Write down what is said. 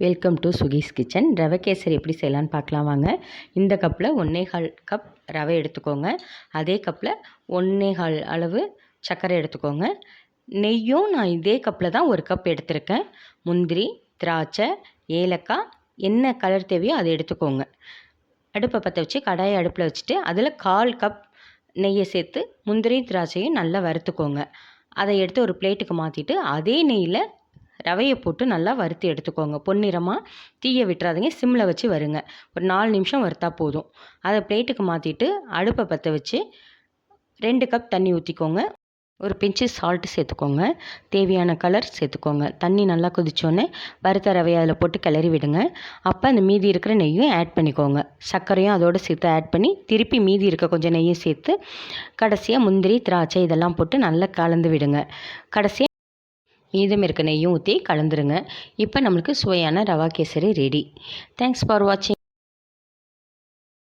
Welcome to சுகீஸ் kitchen. ரவை கேசரி எப்படி செய்யலான்னு பார்க்கலாம் வாங்க. இந்த கப்பில் 1.25 கப் ரவை எடுத்துக்கோங்க. அதே கப்பில் 1.25 அளவு சர்க்கரை எடுத்துக்கோங்க. நெய்யும் நான் இதே கப்பில் தான் 1 கப் எடுத்திருக்கேன். முந்திரி, திராட்சை, ஏலக்காய், என்ன கலர் தேவையோ அதை எடுத்துக்கோங்க. அடுப்பை பற்ற வச்சு கடாயை அடுப்பில் வச்சுட்டு அதில் 1/4 கப் நெய்யை சேர்த்து முந்திரி திராட்சையும் நல்லா வறுத்துக்கோங்க. அதை எடுத்து ஒரு பிளேட்டுக்கு மாற்றிட்டு அதே நெய்யில் ரவையை போட்டு நல்லா வறுத்து எடுத்துக்கோங்க. பொன்னிறமாக தீயை விட்டுறாதீங்க, சிம்மில் வச்சு வருங்க. ஒரு 4 நிமிஷம் வறுத்தா போதும். அதை பிளேட்டுக்கு மாற்றிட்டு அடுப்பை பற்ற வச்சு 2 கப் தண்ணி ஊற்றிக்கோங்க. ஒரு பிஞ்சு சால்ட்டு சேர்த்துக்கோங்க. தேவையான கலர் சேர்த்துக்கோங்க. தண்ணி நல்லா கொதிச்சோன்னே வறுத்த ரவையை அதில் போட்டு கிளறி விடுங்க. அப்போ அந்த மீதி இருக்கிற நெய்யும் ஆட் பண்ணிக்கோங்க. சர்க்கரையும் அதோடு சேர்த்து ஆட் பண்ணி திருப்பி மீதி இருக்க கொஞ்சம் நெய்யை சேர்த்து கடைசியாக முந்திரி, திராட்சை இதெல்லாம் போட்டு நல்லா கலந்து விடுங்க. கடைசியாக மீதம் இருக்க நெய்யும் ஊற்றி கலந்துருங்க. இப்போ நம்மளுக்கு சுவையான rava kesari ready. Thanks for வாட்சிங்.